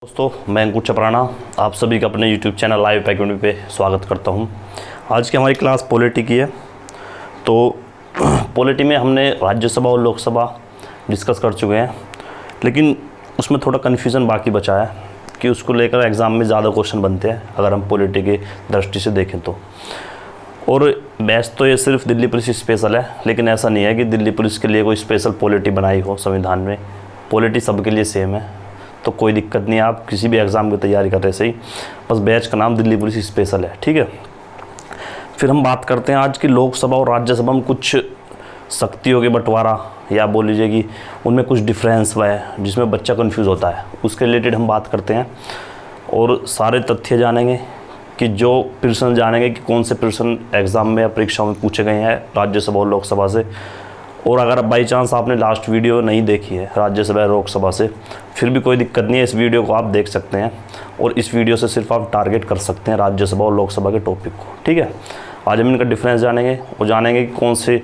दोस्तों, मैं अंकुर चपराना आप सभी का अपने YouTube चैनल लाइव अकेडमी पे स्वागत करता हूं। आज की हमारी क्लास पॉलिटी की है। तो पॉलिटी में हमने राज्यसभा और लोकसभा डिस्कस कर चुके हैं, लेकिन उसमें थोड़ा कन्फ्यूज़न बाकी बचा है कि उसको लेकर एग्ज़ाम में ज़्यादा क्वेश्चन बनते हैं अगर हम पॉलिटी की दृष्टि से देखें तो। और बेस्ट तो ये सिर्फ दिल्ली पुलिस स्पेशल है, लेकिन ऐसा नहीं है कि दिल्ली पुलिस के लिए कोई स्पेशल पॉलिटी बनाई हो संविधान में। पॉलिटी सबके लिए सेम है, तो कोई दिक्कत नहीं है। आप किसी भी एग्ज़ाम की तैयारी कर रहे सही, बस बैच का नाम दिल्ली पुलिस स्पेशल है, ठीक है। फिर हम बात करते हैं आज की लोकसभा और राज्यसभा में कुछ शक्तियों के बंटवारा, या बोल लीजिए कि उनमें कुछ डिफरेंस हुआ है जिसमें बच्चा कंफ्यूज होता है, उसके रिलेटेड हम बात करते हैं। और सारे तथ्य जानेंगे कि जो प्रश्न जानेंगे कि कौन से प्रश्न एग्ज़ाम में या परीक्षाओं में पूछे गए हैं राज्यसभा और लोकसभा से। और अगर बाई चांस आपने लास्ट वीडियो नहीं देखी है राज्यसभा या लोकसभा से, फिर भी कोई दिक्कत नहीं है, इस वीडियो को आप देख सकते हैं और इस वीडियो से सिर्फ आप टारगेट कर सकते हैं राज्यसभा और लोकसभा के टॉपिक को, ठीक है। आज हम इनका डिफरेंस जानेंगे और जानेंगे कि कौन से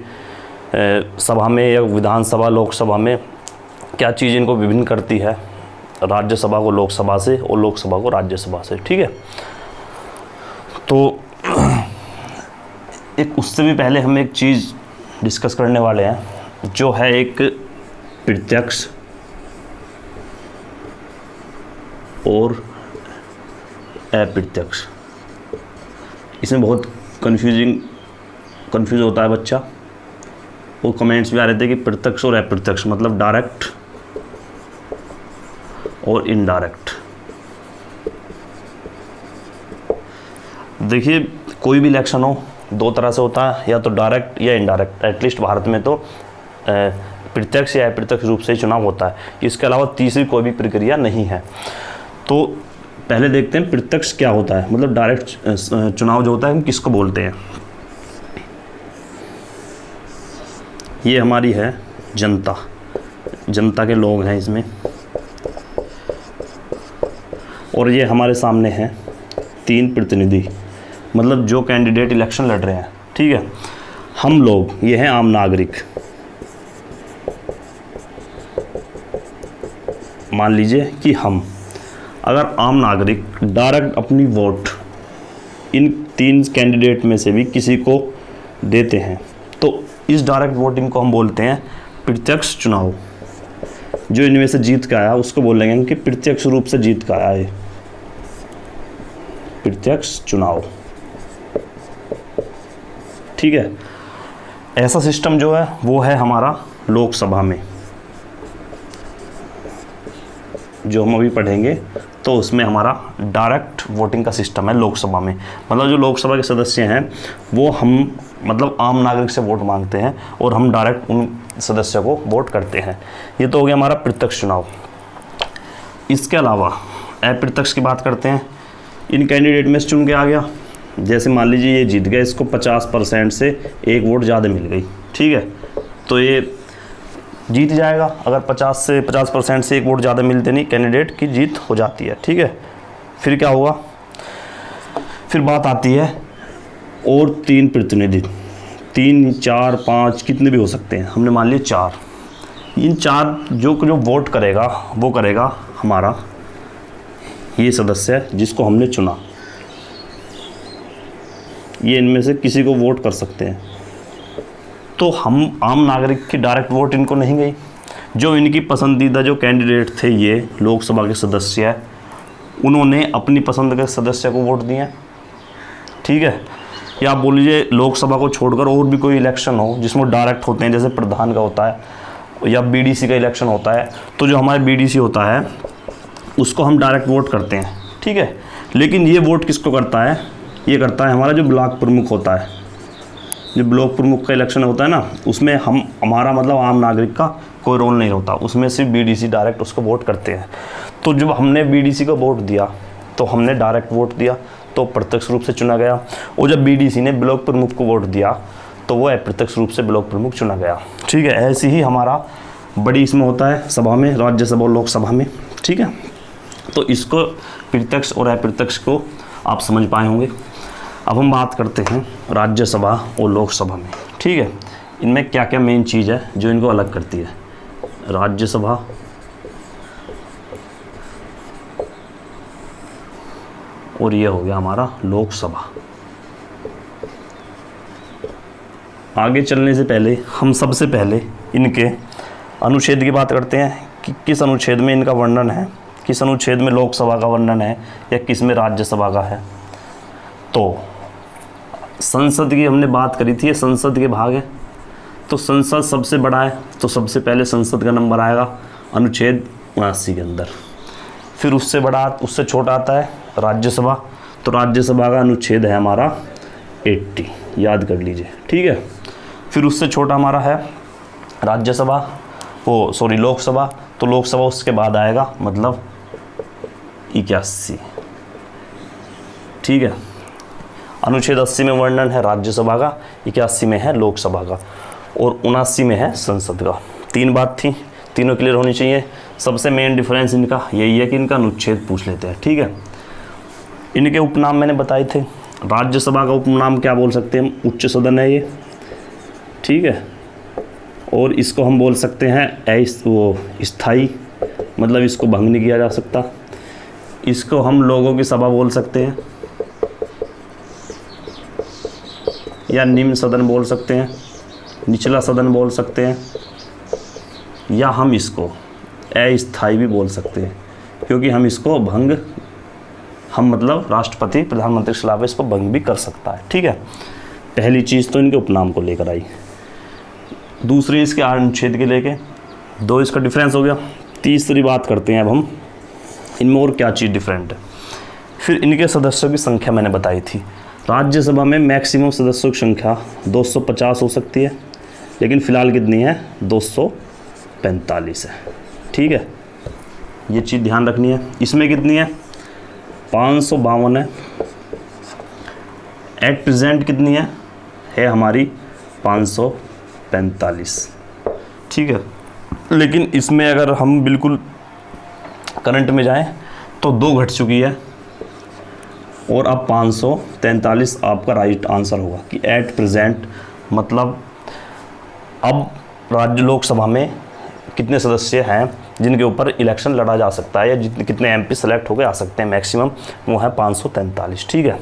सभा में या विधानसभा लोकसभा में क्या चीज़ इनको विभिन्न करती है, राज्यसभा को लोकसभा से और लोकसभा को राज्यसभा से, ठीक है। तो एक उससे भी पहले हम एक चीज़ डिस्कस करने वाले हैं, जो है एक प्रत्यक्ष और अप्रत्यक्ष। इसमें बहुत कंफ्यूज होता है बच्चा, वो कमेंट्स भी आ रहे थे कि प्रत्यक्ष और अप्रत्यक्ष मतलब डायरेक्ट और इनडायरेक्ट। देखिए, कोई भी इलेक्शन हो दो तरह से होता है, या तो डायरेक्ट या इनडायरेक्ट। एटलीस्ट भारत में तो प्रत्यक्ष या अप्रत्यक्ष रूप से चुनाव होता है, इसके अलावा तीसरी कोई भी प्रक्रिया नहीं है। तो पहले देखते हैं प्रत्यक्ष क्या होता है, मतलब डायरेक्ट चुनाव जो होता है हम किसको बोलते हैं। ये हमारी है जनता, जनता के लोग हैं इसमें, और ये हमारे सामने हैं तीन प्रतिनिधि, मतलब जो कैंडिडेट इलेक्शन लड़ रहे हैं, ठीक है। हम लोग, ये हैं आम नागरिक। मान लीजिए कि हम, अगर आम नागरिक डायरेक्ट अपनी वोट इन तीन कैंडिडेट में से भी किसी को देते हैं, तो इस डायरेक्ट वोटिंग को हम बोलते हैं प्रत्यक्ष चुनाव। जो इनमें से जीत के आया उसको बोलेंगे कि प्रत्यक्ष रूप से जीत के आया है, प्रत्यक्ष चुनाव, ठीक है। ऐसा सिस्टम जो है वो है हमारा लोकसभा में, जो हम अभी पढ़ेंगे, तो उसमें हमारा डायरेक्ट वोटिंग का सिस्टम है लोकसभा में। मतलब जो लोकसभा के सदस्य हैं वो हम, मतलब आम नागरिक से वोट मांगते हैं और हम डायरेक्ट उन सदस्यों को वोट करते हैं। ये तो हो गया हमारा प्रत्यक्ष चुनाव। इसके अलावा अप्रत्यक्ष की बात करते हैं। इन कैंडिडेट में से चुन के आ गया, जैसे मान लीजिए ये जीत गया, इसको 50% से एक वोट ज़्यादा मिल गई, ठीक है, तो ये जीत जाएगा। अगर 50% से एक वोट ज़्यादा मिलते नहीं, कैंडिडेट की जीत हो जाती है, ठीक है। फिर क्या हुआ, फिर बात आती है और तीन प्रतिनिधि, 3, 4, 5 कितने भी हो सकते हैं, हमने मान लिए 4। इन 4 जो वोट करेगा वो करेगा हमारा ये सदस्य जिसको हमने चुना। ये इनमें से किसी को वोट कर सकते हैं। तो हम आम नागरिक की डायरेक्ट वोट इनको नहीं गई, जो इनकी पसंदीदा जो कैंडिडेट थे ये लोकसभा के सदस्य हैं, उन्होंने अपनी पसंद के सदस्य को वोट दिए, ठीक है। या आप बोल लीजिए लोकसभा को छोड़कर और भी कोई इलेक्शन हो जिसमें डायरेक्ट होते हैं, जैसे प्रधान का होता है या बीडीसी का इलेक्शन होता है, तो जो हमारे बीडीसी होता है उसको हम डायरेक्ट वोट करते हैं, ठीक है। लेकिन ये वोट किसको करता है, ये करता है हमारा जो ब्लॉक प्रमुख होता है। जो ब्लॉक प्रमुख का इलेक्शन होता है ना, उसमें हमारा मतलब आम नागरिक का कोई रोल नहीं होता, उसमें सिर्फ बीडीसी डायरेक्ट उसको वोट करते हैं। तो जब हमने बीडीसी को वोट दिया तो हमने डायरेक्ट वोट दिया, तो प्रत्यक्ष रूप से चुना गया। और जब बीडीसी ने ब्लॉक प्रमुख को वोट दिया तो वो अप्रत्यक्ष रूप से ब्लॉक प्रमुख चुना गया, ठीक है। ऐसे ही हमारा बड़ी इसमें होता है सभा में, राज्यसभा और लोकसभा में, ठीक है। तो इसको प्रत्यक्ष और अप्रत्यक्ष को आप समझ पाए होंगे। अब हम बात करते हैं राज्यसभा और लोकसभा में, ठीक है। इनमें क्या क्या मेन चीज़ है जो इनको अलग करती है। राज्यसभा और ये हो गया हमारा लोकसभा। आगे चलने से पहले हम सबसे पहले इनके अनुच्छेद की बात करते हैं कि किस अनुच्छेद में इनका वर्णन है, किस अनुच्छेद में लोकसभा का वर्णन है या किस में राज्यसभा का है। तो संसद की हमने बात करी थी, ये संसद के भाग है, तो संसद सबसे बड़ा है, तो सबसे पहले संसद का नंबर आएगा अनुच्छेद 79 के अंदर। फिर उससे बड़ा, उससे छोटा आता है राज्यसभा, तो राज्यसभा का अनुच्छेद है हमारा 80, याद कर लीजिए, ठीक है। फिर उससे छोटा हमारा है राज्यसभा, लोकसभा, तो लोकसभा उसके बाद आएगा, मतलब 81, ठीक है। अनुच्छेद 80 में वर्णन है राज्यसभा का, 81 में है लोकसभा का और 79 में है संसद का। 3 बात थी, तीनों क्लियर होनी चाहिए। सबसे मेन डिफरेंस इनका यही है कि इनका अनुच्छेद पूछ लेते हैं, ठीक है। इनके उपनाम मैंने बताए थे। राज्यसभा का उपनाम क्या बोल सकते हैं हम, उच्च सदन है ये, ठीक है। और इसको हम बोल सकते हैं स्थायी, मतलब इसको भंग नहीं किया जा सकता। इसको हम लोगों की सभा बोल सकते हैं या निम्न सदन बोल सकते हैं, निचला सदन बोल सकते हैं, या हम इसको अस्थायी भी बोल सकते हैं, क्योंकि हम इसको भंग, हम मतलब राष्ट्रपति प्रधानमंत्री के खिलाफ इसको भंग भी कर सकता है, ठीक है। पहली चीज़ तो इनके उपनाम को लेकर आई, दूसरी इसके अनुच्छेद के लेके, 2 इसका डिफरेंस हो गया। तीसरी बात करते हैं अब हम इनमें और क्या चीज़ डिफरेंट है। फिर इनके सदस्यों की संख्या मैंने बताई थी। राज्यसभा में मैक्सिमम सदस्यों की संख्या 250 हो सकती है, लेकिन फ़िलहाल कितनी है, 245 है, ठीक है। ये चीज़ ध्यान रखनी है। इसमें कितनी है, 552 है। एट प्रेजेंट कितनी है हमारी 545, ठीक है। लेकिन इसमें अगर हम बिल्कुल करंट में जाएं तो 2 घट चुकी है और अब 543 आपका राइट आंसर होगा कि एट प्रेजेंट, मतलब अब राज्य लोकसभा में कितने सदस्य हैं जिनके ऊपर इलेक्शन लड़ा जा सकता है या जितने कितने एमपी सेलेक्ट होकर आ सकते हैं, मैक्सिमम वो है 543, ठीक है।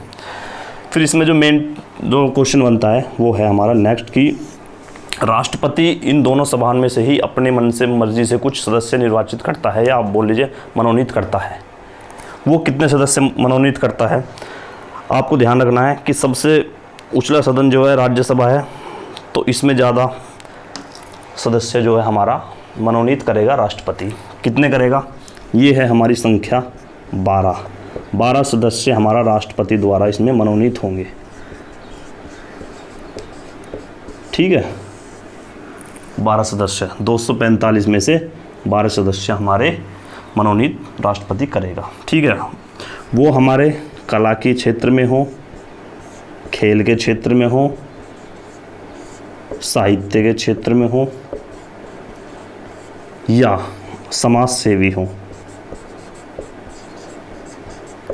फिर इसमें जो मेन जो क्वेश्चन बनता है वो है हमारा नेक्स्ट कि राष्ट्रपति इन दोनों सभाओं में से ही अपने मन से मर्जी से कुछ सदस्य निर्वाचित करता है या आप बोल लीजिए मनोनीत करता है। वो कितने सदस्य मनोनीत करता है, आपको ध्यान रखना है कि सबसे उछला सदन जो है राज्यसभा है, तो इसमें ज़्यादा सदस्य जो है हमारा मनोनीत करेगा राष्ट्रपति। कितने करेगा, ये है हमारी संख्या 12 सदस्य हमारा राष्ट्रपति द्वारा इसमें मनोनीत होंगे, ठीक है। 12 सदस्य, 245 में से 12 सदस्य हमारे मनोनीत राष्ट्रपति करेगा, ठीक है। वो हमारे कला के क्षेत्र में हो, खेल के क्षेत्र में हो, साहित्य के क्षेत्र में हो या समाज सेवी हो,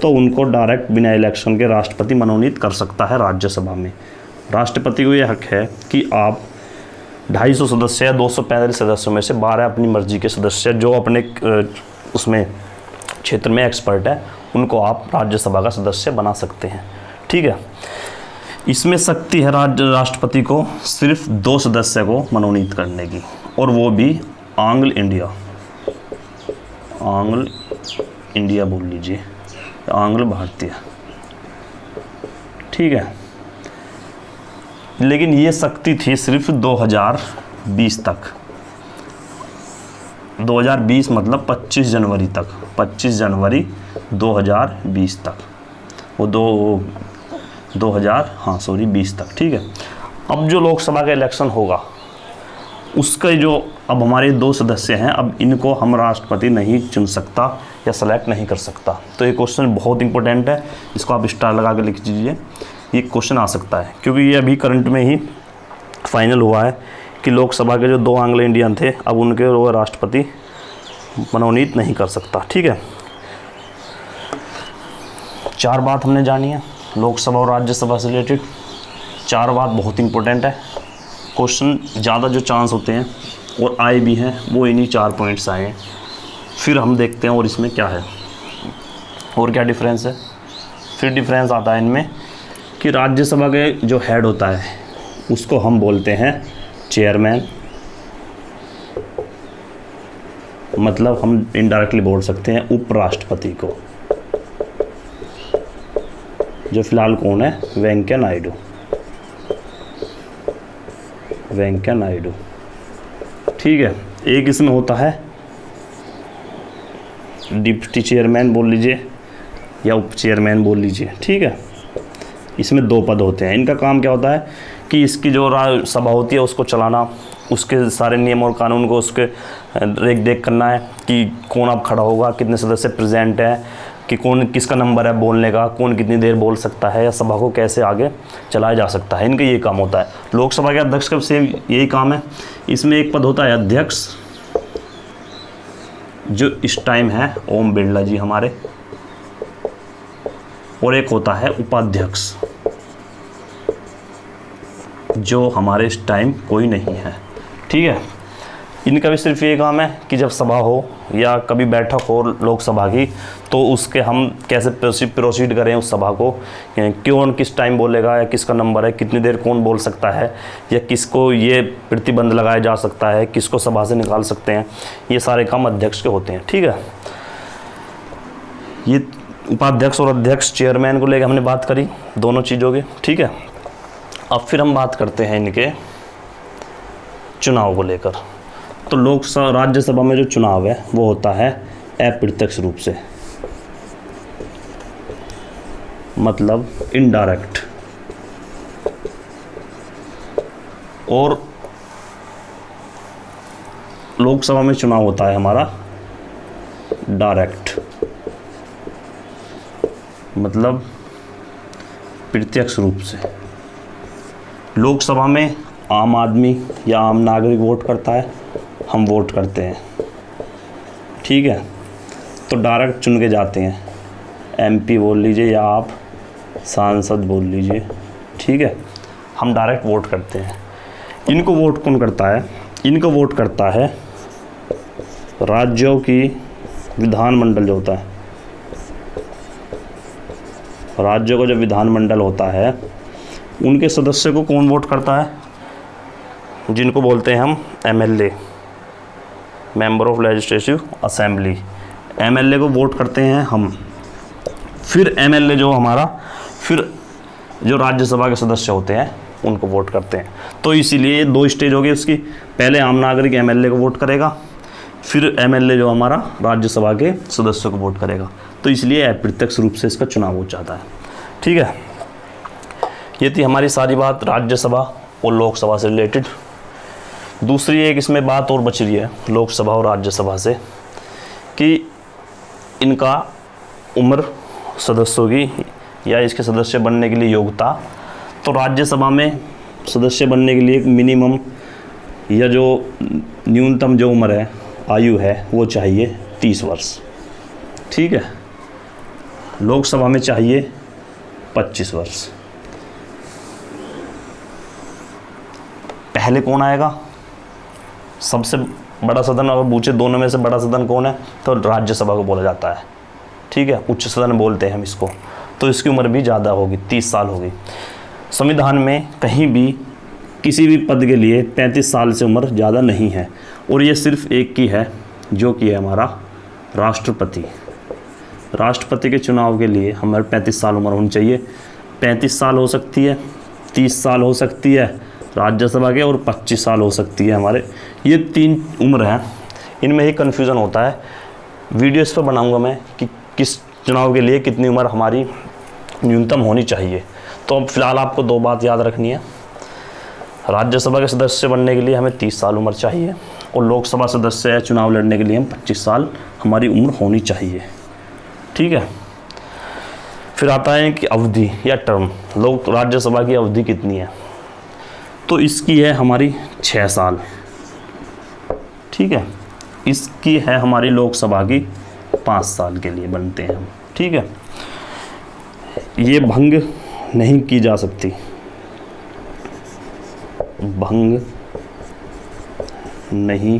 तो उनको डायरेक्ट बिना इलेक्शन के राष्ट्रपति मनोनीत कर सकता है राज्यसभा में। राष्ट्रपति को यह हक है कि आप 250 सदस्य या 245 सदस्यों में से 12 अपनी मर्जी के सदस्य जो अपने उसमें क्षेत्र में एक्सपर्ट है उनको आप राज्यसभा का सदस्य बना सकते हैं, ठीक है। इसमें शक्ति है राष्ट्रपति को सिर्फ 2 सदस्य को मनोनीत करने की, और वो भी आंग्ल इंडिया बोल लीजिए, आंग्ल भारतीय, ठीक है। लेकिन ये शक्ति थी सिर्फ 2020 तक, 2020 मतलब 25 जनवरी तक, 25 जनवरी 2020 तक, वो 2020 तक, ठीक है। अब जो लोकसभा का इलेक्शन होगा उसका जो अब हमारे 2 सदस्य हैं, अब इनको हम राष्ट्रपति नहीं चुन सकता या सेलेक्ट नहीं कर सकता। तो ये क्वेश्चन बहुत इंपॉर्टेंट है, इसको आप स्टार लगा के लिख दीजिए, ये क्वेश्चन आ सकता है क्योंकि ये अभी करंट में ही फाइनल हुआ है कि लोकसभा के जो 2 एंग्लो इंडियन थे अब उनके वो राष्ट्रपति मनोनीत नहीं कर सकता, ठीक है। 4 बात हमने जानी है लोकसभा और राज्यसभा से रिलेटेड। 4 बात बहुत इंपॉर्टेंट है, क्वेश्चन ज़्यादा जो चांस होते हैं और आए भी हैं वो इन्हीं 4 पॉइंट्स आए हैं। फिर हम देखते हैं और इसमें क्या है और क्या डिफरेंस है। फिर डिफरेंस आता है इनमें कि राज्यसभा के जो हेड होता है उसको हम बोलते हैं चेयरमैन, मतलब हम इनडायरेक्टली बोल सकते हैं उपराष्ट्रपति को, जो फिलहाल कौन है, वेंकैया नायडू। वेंकैया नायडू, ठीक है। एक इसमें होता है डिप्टी चेयरमैन बोल लीजिए या उप चेयरमैन बोल लीजिए, ठीक है। इसमें 2 पद होते हैं। इनका काम क्या होता है कि इसकी जो सभा होती है उसको चलाना, उसके सारे नियम और कानून को उसके देख करना है कि कौन अब खड़ा होगा, कितने सदस्य प्रेजेंट है, कि कौन किसका नंबर है बोलने का, कौन कितनी देर बोल सकता है, या सभा को कैसे आगे चलाया जा सकता है। इनका ये काम होता है। लोकसभा के अध्यक्ष का सेम यही काम है। इसमें एक पद होता है अध्यक्ष, जो इस टाइम है ओम बिरला जी हमारे, और एक होता है उपाध्यक्ष, जो हमारे इस टाइम कोई नहीं है, ठीक है। इनका भी सिर्फ ये काम है कि जब सभा हो या कभी बैठक हो लोकसभा की, तो उसके हम कैसे प्रोसीड करें उस सभा को, कौन किस टाइम बोलेगा, या किसका नंबर है, कितनी देर कौन बोल सकता है, या किसको ये प्रतिबंध लगाया जा सकता है, किसको सभा से निकाल सकते हैं, ये सारे काम अध्यक्ष के होते हैं, ठीक है। ये उपाध्यक्ष और अध्यक्ष चेयरमैन को लेकर हमने बात करी दोनों चीज़ों की, ठीक है। अब फिर हम बात करते हैं इनके चुनाव को लेकर। तो लोकसभा राज्यसभा में जो चुनाव है वो होता है अप्रत्यक्ष रूप से, मतलब इनडायरेक्ट, और लोकसभा में चुनाव होता है हमारा डायरेक्ट, मतलब प्रत्यक्ष रूप से। लोकसभा में आम आदमी या आम नागरिक वोट करता है, हम वोट करते हैं, ठीक है। तो डायरेक्ट चुन के जाते हैं, एमपी बोल लीजिए या आप सांसद बोल लीजिए, ठीक है। हम डायरेक्ट वोट करते हैं। इनको वोट कौन करता है? इनको वोट करता है राज्यों की विधानमंडल जो होता है, राज्यों का जो विधानमंडल होता है उनके सदस्य को कौन वोट करता है? जिनको बोलते हैं हम MLA, member of legislative assembly. MLA को वोट करते हैं हम। फिर एमएलए जो हमारा, फिर जो राज्यसभा के सदस्य होते हैं उनको वोट करते हैं। तो इसीलिए ये 2 स्टेज हो गई उसकी। पहले आम नागरिक एमएलए को वोट करेगा, फिर एमएलए जो हमारा राज्यसभा के सदस्यों को वोट करेगा। तो इसलिए अप्रत्यक्ष रूप से इसका चुनाव हो जाता है, ठीक है। ये थी हमारी सारी बात राज्यसभा और लोकसभा से रिलेटेड। दूसरी एक इसमें बात और बच रही है लोकसभा और राज्यसभा से, कि इनका उम्र सदस्यों की या इसके सदस्य बनने के लिए योग्यता। तो राज्यसभा में सदस्य बनने के लिए एक मिनिमम या जो न्यूनतम जो उम्र है, आयु है, वो चाहिए 30 वर्ष, ठीक है। लोकसभा में चाहिए 25 वर्ष। पहले कौन आएगा? सबसे बड़ा सदन अगर पूछे दोनों में से बड़ा सदन कौन है, तो राज्यसभा को बोला जाता है, ठीक है। उच्च सदन बोलते हैं हम इसको। तो इसकी उम्र भी ज़्यादा होगी, 30 साल होगी। संविधान में कहीं भी किसी भी पद के लिए 35 साल से उम्र ज़्यादा नहीं है, और ये सिर्फ एक की है, जो कि है हमारा राष्ट्रपति। राष्ट्रपति के चुनाव के लिए हमारे 35 साल उम्र होनी चाहिए। 35 साल हो सकती है, 30 साल हो सकती है राज्यसभा के, और 25 साल हो सकती है हमारे। ये 3 उम्र हैं। इनमें ही कन्फ्यूज़न होता है। वीडियो इस पर बनाऊंगा मैं कि किस चुनाव के लिए कितनी उम्र हमारी न्यूनतम होनी चाहिए। तो अब फिलहाल आपको 2 बात याद रखनी है। राज्यसभा के सदस्य बनने के लिए हमें 30 साल उम्र चाहिए, और लोकसभा सदस्य चुनाव लड़ने के लिए हम 25 साल हमारी उम्र होनी चाहिए, ठीक है। फिर आता है कि अवधि या टर्म, राज्यसभा की अवधि कितनी है? तो इसकी है हमारी 6 साल, ठीक है। इसकी है हमारी लोकसभा की 5 साल के लिए बनते हैं हम, ठीक है। ये भंग नहीं की जा सकती, भंग नहीं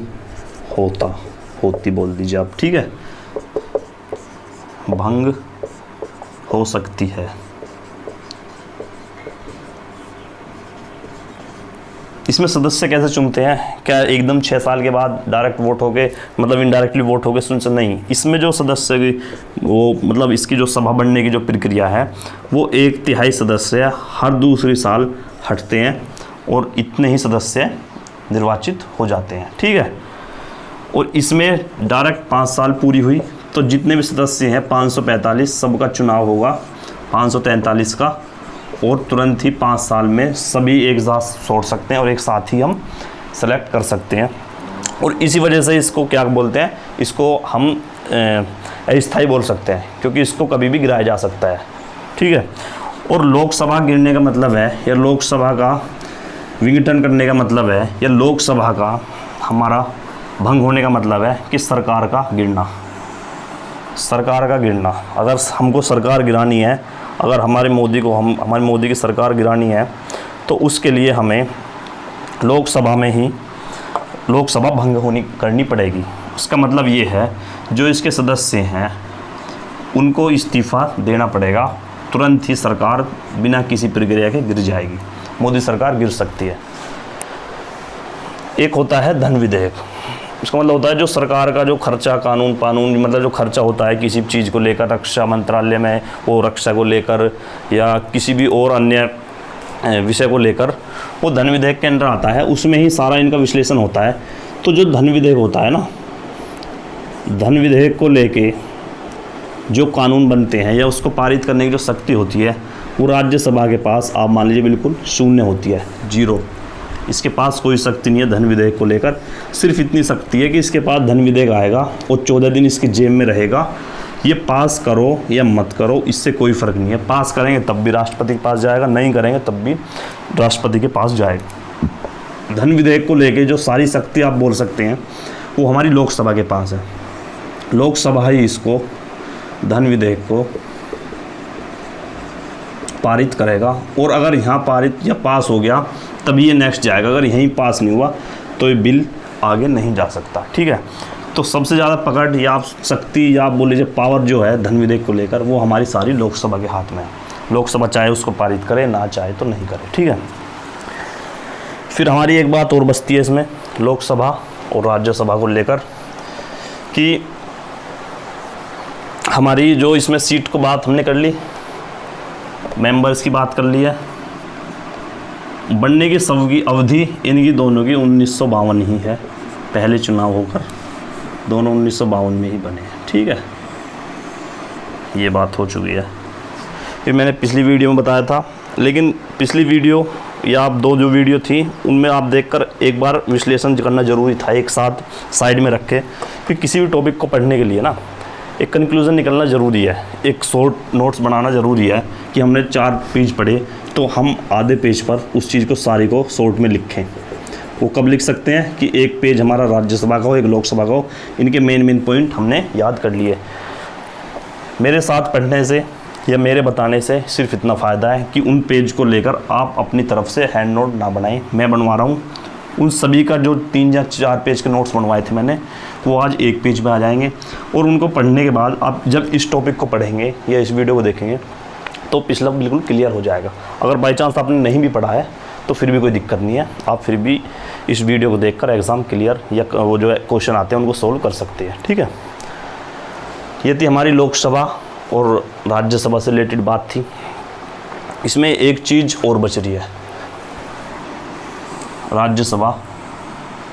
होती बोल दीजिए आप, ठीक है। भंग हो सकती है। इसमें सदस्य कैसे चुनते हैं? क्या एकदम 6 साल के बाद डायरेक्ट वोट होके, मतलब इनडायरेक्टली वोट होके सुन से? नहीं, इसमें जो सदस्य की वो मतलब इसकी जो सभा बनने की जो प्रक्रिया है वो 1/3 सदस्य हर दूसरे साल हटते हैं और इतने ही सदस्य निर्वाचित हो जाते हैं। ठीक है, और इसमें डायरेक्ट 5 साल पूरी हुई तो जितने भी सदस्य हैं 545 सबका चुनाव होगा 543 का, और तुरंत ही 5 साल में सभी एक साथ छोड़ सकते हैं और एक साथ ही हम सेलेक्ट कर सकते हैं। और इसी वजह से इसको क्या बोलते हैं, इसको हम अस्थायी बोल सकते हैं, क्योंकि इसको कभी भी गिराया जा सकता है। ठीक है, और लोकसभा गिरने का मतलब है, या लोकसभा का विघटन करने का मतलब है, या लोकसभा का हमारा भंग होने का मतलब है कि सरकार का गिरना। सरकार का गिरना, अगर हमको सरकार गिरानी है, अगर हमारे मोदी की सरकार गिरानी है तो उसके लिए हमें लोकसभा में ही लोकसभा भंग करनी पड़ेगी। उसका मतलब ये है जो इसके सदस्य हैं उनको इस्तीफ़ा देना पड़ेगा, तुरंत ही सरकार बिना किसी प्रक्रिया के गिर जाएगी, मोदी सरकार गिर सकती है। एक होता है धन विधेयक, इसका मतलब होता है जो सरकार का जो खर्चा कानून मतलब जो खर्चा होता है किसी चीज़ को लेकर, रक्षा मंत्रालय में वो रक्षा को लेकर या किसी भी और अन्य विषय को लेकर, वो धन विधेयक के अंदर आता है, उसमें ही सारा इनका विश्लेषण होता है। तो जो धन विधेयक होता है ना, धन विधेयक को लेके जो कानून बनते हैं या उसको पारित करने की जो शक्ति होती है वो राज्यसभा के पास आप मान लीजिए बिल्कुल शून्य होती है, 0। इसके पास कोई शक्ति नहीं है धन विधेयक को लेकर। सिर्फ इतनी शक्ति है कि इसके पास धन विधेयक आएगा और 14 दिन इसकी जेब में रहेगा, ये पास करो या मत करो इससे कोई फ़र्क नहीं है। पास करेंगे तब भी राष्ट्रपति के पास जाएगा, नहीं करेंगे तब भी राष्ट्रपति के पास जाएगा। धन विधेयक को लेके जो सारी शक्ति आप बोल सकते हैं वो हमारी लोकसभा के पास है। लोकसभा ही इसको धन विधेयक को पारित करेगा, और अगर यहाँ पारित या पास हो गया तभी ये नेक्स्ट जाएगा, अगर यहीं पास नहीं हुआ तो ये बिल आगे नहीं जा सकता। ठीक है, तो सबसे ज़्यादा पकड़ या शक्ति या आप बोल लीजिए पावर जो है धन विधेयक को लेकर वो हमारी सारी लोकसभा के हाथ में है। लोकसभा चाहे उसको पारित करे, ना चाहे तो नहीं करे। ठीक है, फिर हमारी एक बात और बचती है इसमें लोकसभा और राज्यसभा को लेकर कि हमारी जो इसमें सीट को बात हमने कर ली, मेंबर्स की बात कर ली है, बनने की सब की अवधि इनकी दोनों की 1952 ही है। पहले चुनाव होकर दोनों 1952 में ही बने हैं। ठीक है, ये बात हो चुकी है। फिर मैंने पिछली वीडियो में बताया था, लेकिन पिछली वीडियो या आप 2 जो वीडियो थी उनमें आप देखकर एक बार विश्लेषण करना ज़रूरी था, एक साथ साइड में रखे, कि किसी भी टॉपिक को पढ़ने के लिए ना एक कंक्लूज़न निकलना ज़रूरी है, एक शॉर्ट नोट्स बनाना ज़रूरी है कि हमने 4 पेज पढ़े तो हम आधे पेज पर उस चीज़ को सारी को शॉर्ट में लिखें। वो कब लिख सकते हैं कि एक पेज हमारा राज्यसभा का हो, एक लोकसभा का हो, इनके मेन पॉइंट हमने याद कर लिए। मेरे साथ पढ़ने से या मेरे बताने से सिर्फ इतना फ़ायदा है कि उन पेज को लेकर आप अपनी तरफ से हैंड नोट ना बनाएं। मैं बनवा रहा हूँ उन सभी का जो 3 या 4 पेज के नोट्स बनवाए थे मैंने, वो आज 1 पेज में आ जाएंगे। और उनको पढ़ने के बाद आप जब इस टॉपिक को पढ़ेंगे या इस वीडियो को देखेंगे तो पिछला बिल्कुल क्लियर हो जाएगा। अगर बाई चांस आपने नहीं भी पढ़ा है तो फिर भी कोई दिक्कत नहीं है, आप फिर भी इस वीडियो को देखकर एग्ज़ाम क्लियर या वो जो क्वेश्चन आते हैं उनको सोल्व कर सकते हैं। ठीक है, ये थी हमारी लोकसभा और राज्यसभा से रिलेटेड बात थी। इसमें एक चीज़ और बच रही है, राज्यसभा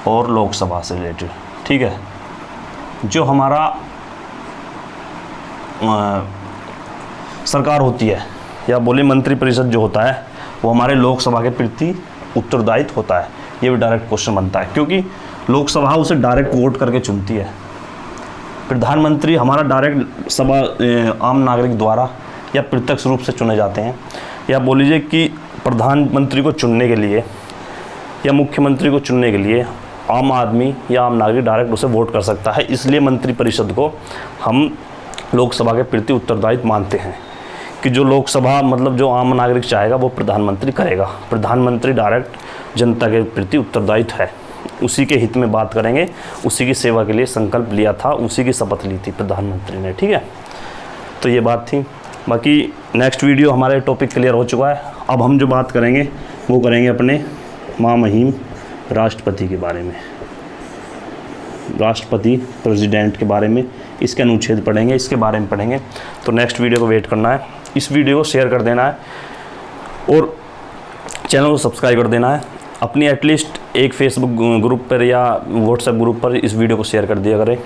और लोकसभा से रिलेटेड। ठीक है, जो हमारा सरकार होती है या बोले मंत्रिपरिषद जो होता है वो हमारे लोकसभा के प्रति उत्तरदायित्व होता है। ये भी डायरेक्ट क्वेश्चन बनता है क्योंकि लोकसभा उसे डायरेक्ट वोट करके चुनती है। प्रधानमंत्री हमारा डायरेक्ट सभा आम नागरिक द्वारा या प्रत्यक्ष रूप से चुने जाते हैं। या बोल लीजिए कि प्रधानमंत्री को चुनने के लिए या मुख्यमंत्री को चुनने के लिए आम आदमी या आम नागरिक डायरेक्ट उसे वोट कर सकता है। इसलिए मंत्रिपरिषद को हम लोकसभा के प्रति उत्तरदायित्व मानते हैं कि जो लोकसभा मतलब जो आम नागरिक चाहेगा वो प्रधानमंत्री करेगा। प्रधानमंत्री डायरेक्ट जनता के प्रति उत्तरदायित्व है, उसी के हित में बात करेंगे, उसी की सेवा के लिए संकल्प लिया था, उसी की शपथ ली थी प्रधानमंत्री ने। ठीक है, तो ये बात थी। बाकी नेक्स्ट वीडियो हमारे टॉपिक क्लियर हो चुका है। अब हम जो बात करेंगे वो करेंगे अपने महामहिम राष्ट्रपति के बारे में, राष्ट्रपति प्रेसिडेंट के बारे में, इसके अनुच्छेद पढ़ेंगे, इसके बारे में पढ़ेंगे। तो नेक्स्ट वीडियो को वेट करना है, इस वीडियो को शेयर कर देना है और चैनल को सब्सक्राइब कर देना है। अपनी एटलीस्ट एक फेसबुक ग्रुप पर या व्हाट्सएप ग्रुप पर इस वीडियो को शेयर कर दिया करें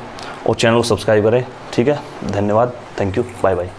और चैनल को सब्सक्राइब करें। ठीक है, धन्यवाद, थैंक यू, बाय बाय।